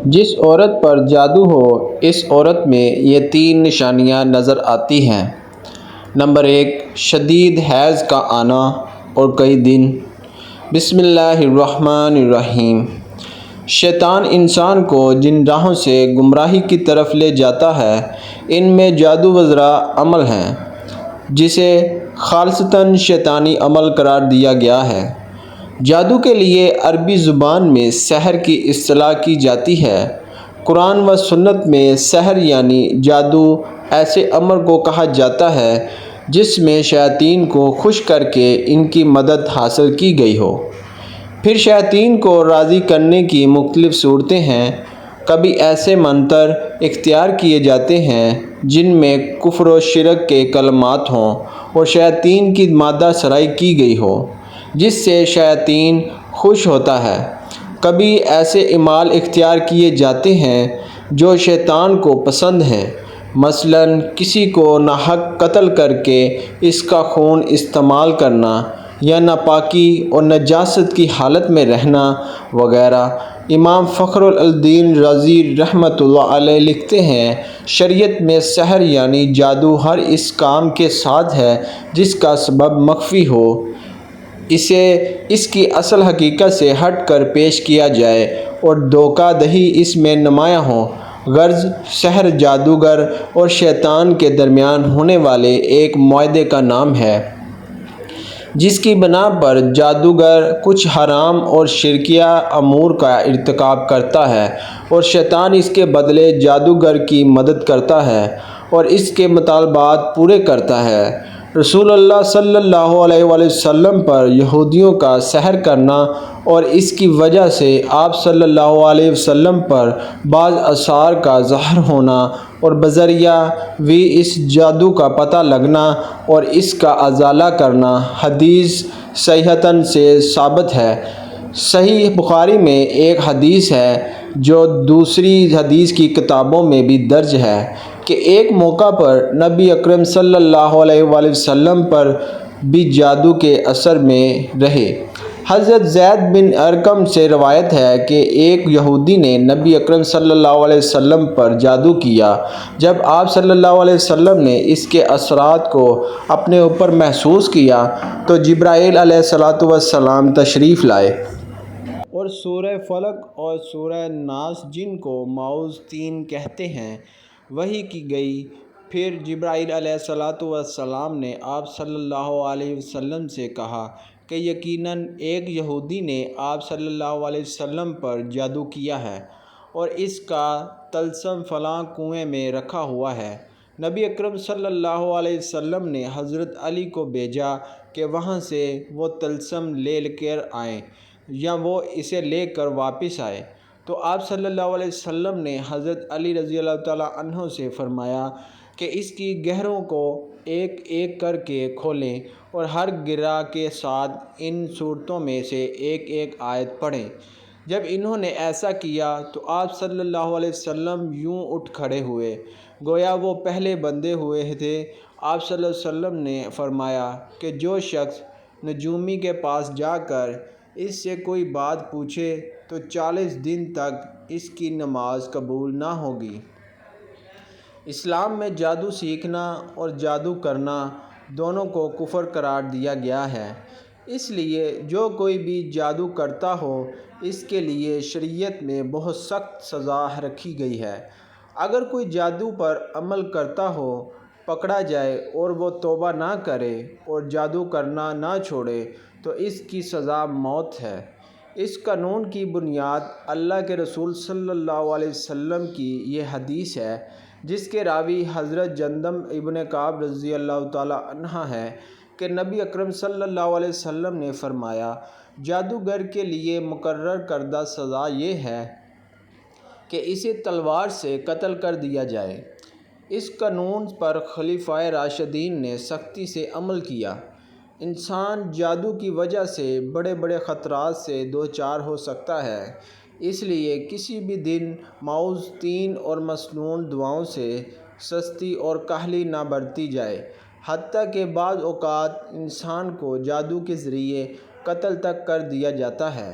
جس عورت پر جادو ہو اس عورت میں یہ 3 نشانیاں نظر آتی ہیں۔ نمبر 1، شدید حیض کا آنا اور کئی دن۔ بسم اللہ الرحمن الرحیم۔ شیطان انسان کو جن راہوں سے گمراہی کی طرف لے جاتا ہے ان میں جادو وغیرہ عمل ہیں، جسے خالصتاً شیطانی عمل قرار دیا گیا ہے۔ جادو کے لیے عربی زبان میں سحر کی اصطلاح کی جاتی ہے۔ قرآن و سنت میں سحر یعنی جادو ایسے عمل کو کہا جاتا ہے جس میں شیاطین کو خوش کر کے ان کی مدد حاصل کی گئی ہو۔ پھر شیاطین کو راضی کرنے کی مختلف صورتیں ہیں۔ کبھی ایسے منتر اختیار کیے جاتے ہیں جن میں کفر و شرک کے کلمات ہوں اور شیاطین کی مادہ سرائی کی گئی ہو جس سے شیاطین خوش ہوتا ہے۔ کبھی ایسے اعمال اختیار کیے جاتے ہیں جو شیطان کو پسند ہیں، مثلاً کسی کو ناحق قتل کر کے اس کا خون استعمال کرنا یا ناپاکی اور نجاست کی حالت میں رہنا وغیرہ۔ امام فخر الدین رازی رحمۃ اللہ علیہ لکھتے ہیں، شریعت میں سحر یعنی جادو ہر اس کام کے ساتھ ہے جس کا سبب مخفی ہو، اسے اس کی اصل حقیقت سے ہٹ کر پیش کیا جائے اور دھوکہ دہی اس میں نمایاں ہو۔ غرض سحر جادوگر اور شیطان کے درمیان ہونے والے ایک معاہدے کا نام ہے جس کی بنا پر جادوگر کچھ حرام اور شرکیہ امور کا ارتکاب کرتا ہے اور شیطان اس کے بدلے جادوگر کی مدد کرتا ہے اور اس کے مطالبات پورے کرتا ہے۔ رسول اللہ صلی اللہ علیہ وآلہ وسلم پر یہودیوں کا سحر کرنا اور اس کی وجہ سے آپ صلی اللہ علیہ وسلم پر بعض آثار کا ظاہر ہونا اور بذریعہ وی اس جادو کا پتہ لگنا اور اس کا ازالہ کرنا حدیث صحیحتاً سے ثابت ہے۔ صحیح بخاری میں ایک حدیث ہے جو دوسری حدیث کی کتابوں میں بھی درج ہے کہ ایک موقع پر نبی اکرم صلی اللہ علیہ وآلہ وسلم پر بھی جادو کے اثر میں رہے۔ حضرت زید بن ارقم سے روایت ہے کہ ایک یہودی نے نبی اکرم صلی اللہ علیہ وسلم پر جادو کیا۔ جب آپ صلی اللہ علیہ وسلم نے اس کے اثرات کو اپنے اوپر محسوس کیا تو جبرائیل علیہ السلام تشریف لائے اور سورہ فلق اور سورہ ناس جن کو معوذتین کہتے ہیں وحی کی گئی۔ پھر جبرائیل علیہ السلام نے آپ صلی اللہ علیہ وسلم سے کہا کہ یقیناً ایک یہودی نے آپ صلی اللہ علیہ وسلم پر جادو کیا ہے اور اس کا طلسم فلاں کنویں میں رکھا ہوا ہے۔ نبی اکرم صلی اللہ علیہ وسلم نے حضرت علی کو بھیجا کہ وہاں سے وہ طلسم لے کر آئیں یا وہ اسے لے کر واپس آئے۔ تو آپ صلی اللہ علیہ وسلم نے حضرت علی رضی اللہ تعالیٰ عنہ سے فرمایا کہ اس کی گرہوں کو ایک ایک کر کے کھولیں اور ہر گرہ کے ساتھ ان صورتوں میں سے ایک ایک آیت پڑھیں۔ جب انہوں نے ایسا کیا تو آپ صلی اللہ علیہ وسلم یوں اٹھ کھڑے ہوئے گویا وہ پہلے بندھے ہوئے تھے۔ آپ صلی اللہ علیہ وسلم نے فرمایا کہ جو شخص نجومی کے پاس جا کر اس سے کوئی بات پوچھے تو 40 دن تک اس کی نماز قبول نہ ہوگی۔ اسلام میں جادو سیکھنا اور جادو کرنا دونوں کو کفر قرار دیا گیا ہے، اس لیے جو کوئی بھی جادو کرتا ہو اس کے لیے شریعت میں بہت سخت سزا رکھی گئی ہے۔ اگر کوئی جادو پر عمل کرتا ہو پکڑا جائے اور وہ توبہ نہ کرے اور جادو کرنا نہ چھوڑے تو اس کی سزا موت ہے۔ اس قانون کی بنیاد اللہ کے رسول صلی اللہ علیہ وسلم کی یہ حدیث ہے جس کے راوی حضرت جندب ابن کعب رضی اللہ تعالیٰ عنہ ہے کہ نبی اکرم صلی اللہ علیہ وسلم نے فرمایا، جادوگر کے لیے مقرر کردہ سزا یہ ہے کہ اسے تلوار سے قتل کر دیا جائے۔ اس قانون پر خلفائے راشدین نے سختی سے عمل کیا۔ انسان جادو کی وجہ سے بڑے بڑے خطرات سے دوچار ہو سکتا ہے، اس لیے کسی بھی دن معوذتین اور مسنون دعاؤں سے سستی اور کاہلی نہ برتی جائے، حتیٰ کہ بعض اوقات انسان کو جادو کے ذریعے قتل تک کر دیا جاتا ہے۔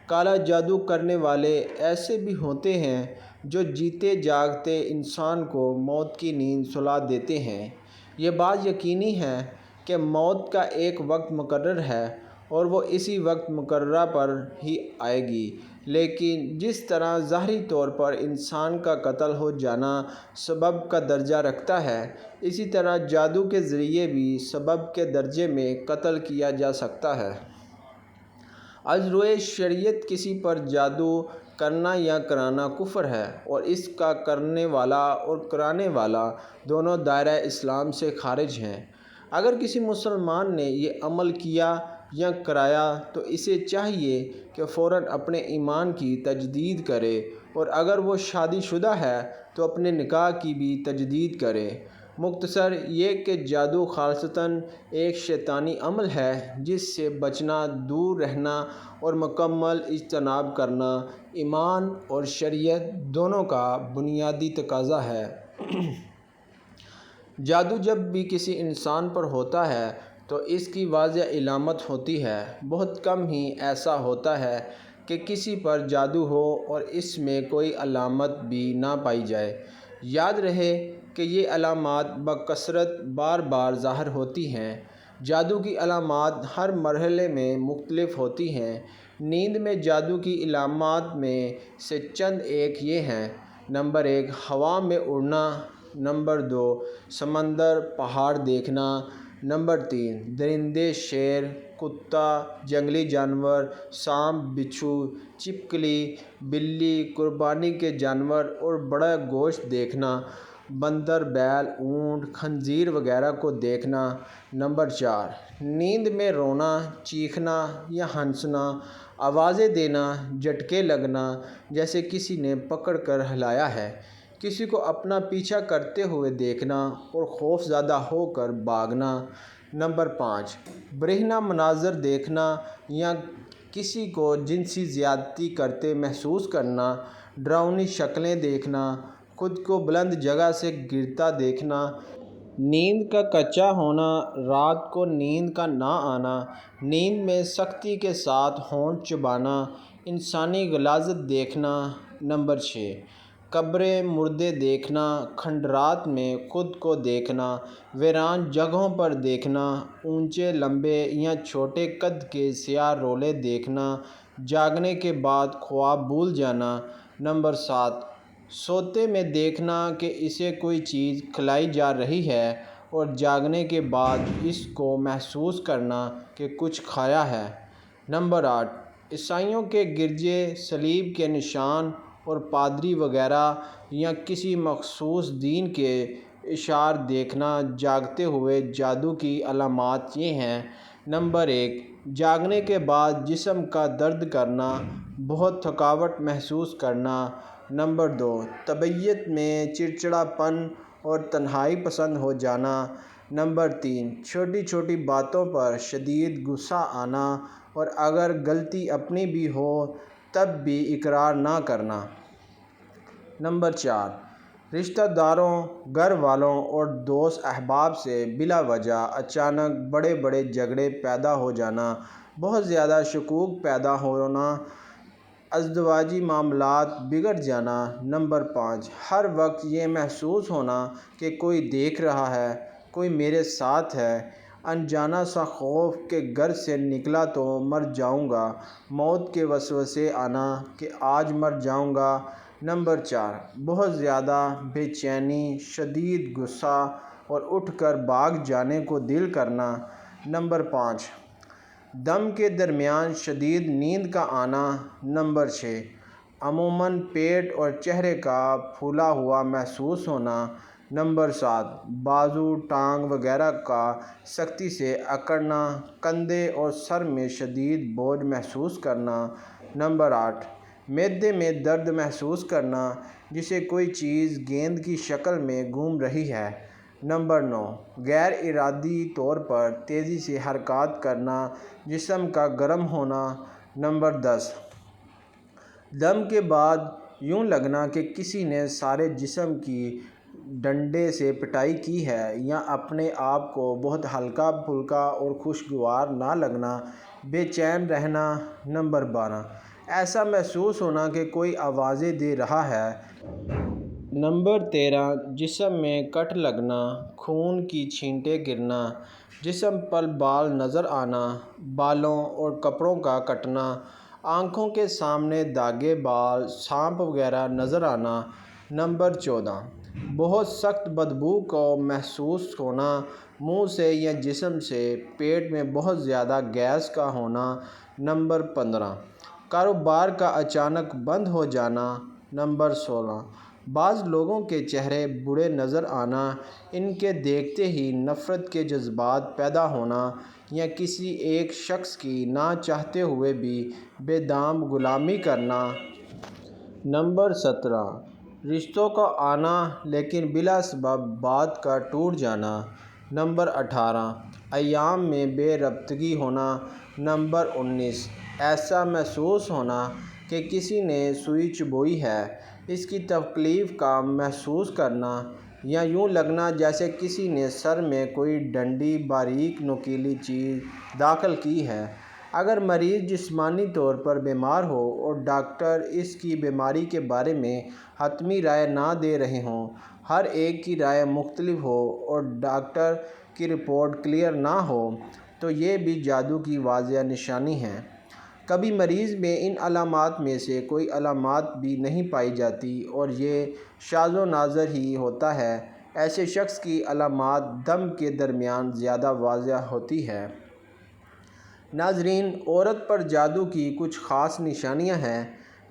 کالا جادو کرنے والے ایسے بھی ہوتے ہیں جو جیتے جاگتے انسان کو موت کی نیند سلا دیتے ہیں۔ یہ بات یقینی ہے کہ موت کا ایک وقت مقرر ہے اور وہ اسی وقت مقررہ پر ہی آئے گی، لیکن جس طرح ظاہری طور پر انسان کا قتل ہو جانا سبب کا درجہ رکھتا ہے، اسی طرح جادو کے ذریعے بھی سبب کے درجے میں قتل کیا جا سکتا ہے۔ از روئے شریعت کسی پر جادو کرنا یا کرانا کفر ہے اور اس کا کرنے والا اور کرانے والا دونوں دائرہ اسلام سے خارج ہیں۔ اگر کسی مسلمان نے یہ عمل کیا یا کرایا تو اسے چاہیے کہ فوراً اپنے ایمان کی تجدید کرے، اور اگر وہ شادی شدہ ہے تو اپنے نکاح کی بھی تجدید کرے۔ مختصر یہ کہ جادو خالصتاً ایک شیطانی عمل ہے جس سے بچنا، دور رہنا اور مکمل اجتناب کرنا ایمان اور شریعت دونوں کا بنیادی تقاضا ہے۔ جادو جب بھی کسی انسان پر ہوتا ہے تو اس کی واضح علامت ہوتی ہے۔ بہت کم ہی ایسا ہوتا ہے کہ کسی پر جادو ہو اور اس میں کوئی علامت بھی نہ پائی جائے۔ یاد رہے کہ یہ علامات بکثرت بار بار ظاہر ہوتی ہیں۔ جادو کی علامات ہر مرحلے میں مختلف ہوتی ہیں۔ نیند میں جادو کی علامات میں سے چند ایک یہ ہیں: نمبر 1، ہوا میں اڑنا۔ نمبر 2، سمندر، پہاڑ دیکھنا۔ نمبر 3، درندے، شیر، کتا، جنگلی جانور، سانپ، بچھو، چھپکلی، بلی، قربانی کے جانور اور بڑا گوشت دیکھنا، بندر، بیل، اونٹ، خنزیر وغیرہ کو دیکھنا۔ نمبر 4، نیند میں رونا، چیخنا یا ہنسنا، آوازیں دینا، جھٹکے لگنا جیسے کسی نے پکڑ کر ہلایا ہے، کسی کو اپنا پیچھا کرتے ہوئے دیکھنا اور خوف زدہ ہو کر بھاگنا۔ نمبر 5، برہنہ مناظر دیکھنا یا کسی کو جنسی زیادتی کرتے محسوس کرنا، ڈراؤنی شکلیں دیکھنا، خود کو بلند جگہ سے گرتا دیکھنا، نیند کا کچا ہونا، رات کو نیند کا نہ آنا، نیند میں سختی کے ساتھ ہونٹ چبانا، انسانی غلاظت دیکھنا۔ نمبر 6، قبریں، مردے دیکھنا، کھنڈرات میں خود کو دیکھنا، ویران جگہوں پر دیکھنا، اونچے، لمبے یا چھوٹے قد کے سیاہ رولے دیکھنا، جاگنے کے بعد خواب بھول جانا۔ نمبر 7، سوتے میں دیکھنا کہ اسے کوئی چیز کھلائی جا رہی ہے اور جاگنے کے بعد اس کو محسوس کرنا کہ کچھ کھایا ہے۔ نمبر 8، عیسائیوں کے گرجے، صلیب کے نشان اور پادری وغیرہ یا کسی مخصوص دین کے اشعار دیکھنا۔ جاگتے ہوئے جادو کی علامات یہ ہیں: نمبر 1، جاگنے کے بعد جسم کا درد کرنا، بہت تھکاوٹ محسوس کرنا۔ نمبر 2، طبیعت میں چڑچڑا پن اور تنہائی پسند ہو جانا۔ نمبر 3، چھوٹی چھوٹی باتوں پر شدید غصہ آنا اور اگر غلطی اپنی بھی ہو تب بھی اقرار نہ کرنا۔ نمبر 4، رشتہ داروں، گھر والوں اور دوست احباب سے بلا وجہ اچانک بڑے بڑے جھگڑے پیدا ہو جانا، بہت زیادہ شکوک پیدا ہونا، ازدواجی معاملات بگڑ جانا۔ نمبر 5، ہر وقت یہ محسوس ہونا کہ کوئی دیکھ رہا ہے، کوئی میرے ساتھ ہے، انجانا سا خوف کہ گھر سے نکلا تو مر جاؤں گا، موت کے وسوسے آنا کہ آج مر جاؤں گا۔ نمبر 4، بہت زیادہ بے چینی، شدید غصہ اور اٹھ کر بھاگ جانے کو دل کرنا۔ نمبر 5، دم کے درمیان شدید نیند کا آنا۔ نمبر 6، عموماً پیٹ اور چہرے کا پھولا ہوا محسوس ہونا۔ نمبر 7، بازو، ٹانگ وغیرہ کا سختی سے اکڑنا، کندھے اور سر میں شدید بوجھ محسوس کرنا۔ نمبر 8، معدے میں درد محسوس کرنا جیسے کوئی چیز گیند کی شکل میں گھوم رہی ہے۔ نمبر 9، غیر ارادی طور پر تیزی سے حرکات کرنا، جسم کا گرم ہونا۔ نمبر 10، دم کے بعد یوں لگنا کہ کسی نے سارے جسم کی ڈنڈے سے پٹائی کی ہے یا اپنے آپ کو بہت ہلکا پھلکا اور خوشگوار نہ لگنا، بے چین رہنا۔ نمبر 12، ایسا محسوس ہونا کہ کوئی آوازیں دے رہا ہے۔ نمبر 13 جسم میں کٹ لگنا، خون کی چھینٹیں گرنا، جسم پر بال نظر آنا، بالوں اور کپڑوں کا کٹنا، آنکھوں کے سامنے داغے بال، سانپ وغیرہ نظر آنا۔ نمبر 14 بہت سخت بدبو کو محسوس ہونا، منہ سے یا جسم سے پیٹ میں بہت زیادہ گیس کا ہونا۔ نمبر 15 کاروبار کا اچانک بند ہو جانا۔ نمبر 16 بعض لوگوں کے چہرے برے نظر آنا، ان کے دیکھتے ہی نفرت کے جذبات پیدا ہونا یا کسی ایک شخص کی نہ چاہتے ہوئے بھی بے دام غلامی کرنا۔ نمبر 17 رشتوں کا آنا لیکن بلا سبب بات کا ٹوٹ جانا۔ نمبر 18 ایام میں بے ربطگی ہونا۔ نمبر 19 ایسا محسوس ہونا کہ کسی نے سوئی چبھوئی ہے، اس کی تکلیف کا محسوس کرنا، یا یوں لگنا جیسے کسی نے سر میں کوئی ڈنڈی باریک نوکیلی چیز داخل کی ہے۔ اگر مریض جسمانی طور پر بیمار ہو اور ڈاکٹر اس کی بیماری کے بارے میں حتمی رائے نہ دے رہے ہوں، ہر ایک کی رائے مختلف ہو اور ڈاکٹر کی رپورٹ کلیئر نہ ہو، تو یہ بھی جادو کی واضح نشانی ہے۔ کبھی مریض میں ان علامات میں سے کوئی علامات بھی نہیں پائی جاتی اور یہ شاذ و نادر ہی ہوتا ہے۔ ایسے شخص کی علامات دم کے درمیان زیادہ واضح ہوتی ہیں۔ ناظرین، عورت پر جادو کی کچھ خاص نشانیاں ہیں۔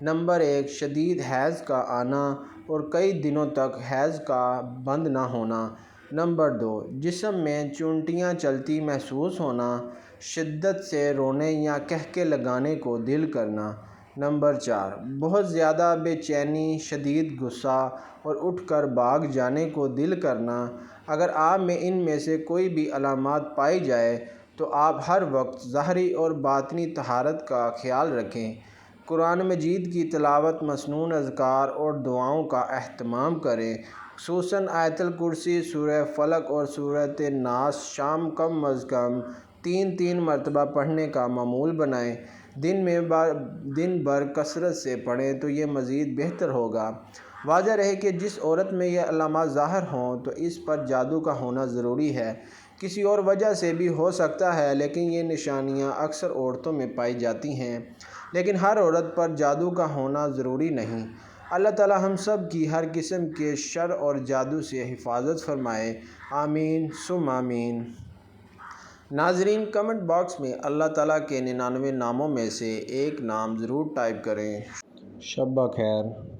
نمبر 1 شدید حیض کا آنا اور کئی دنوں تک حیض کا بند نہ ہونا۔ نمبر 2 جسم میں چونٹیاں چلتی محسوس ہونا، شدت سے رونے یا قہقہے لگانے کو دل کرنا۔ نمبر 4 بہت زیادہ بے چینی، شدید غصہ اور اٹھ کر بھاگ جانے کو دل کرنا۔ اگر آپ میں ان میں سے کوئی بھی علامات پائی جائے تو آپ ہر وقت ظاہری اور باطنی طہارت کا خیال رکھیں، قرآن مجید کی تلاوت، مسنون اذکار اور دعاؤں کا اہتمام کریں، خصوصاً آیت الکرسی، سورہ فلق اور سورۃ الناس شام کم از کم 3 مرتبہ پڑھنے کا معمول بنائیں۔ دن بھر کثرت سے پڑھیں تو یہ مزید بہتر ہوگا۔ واضح رہے کہ جس عورت میں یہ علامات ظاہر ہوں تو اس پر جادو کا ہونا ضروری ہے۔ کسی اور وجہ سے بھی ہو سکتا ہے، لیکن یہ نشانیاں اکثر عورتوں میں پائی جاتی ہیں، لیکن ہر عورت پر جادو کا ہونا ضروری نہیں۔ اللہ تعالی ہم سب کی ہر قسم کے شر اور جادو سے حفاظت فرمائے، آمین ثم آمین۔ ناظرین، کمنٹ باکس میں اللہ تعالیٰ کے 99 ناموں میں سے ایک نام ضرور ٹائپ کریں۔ شب بخیر۔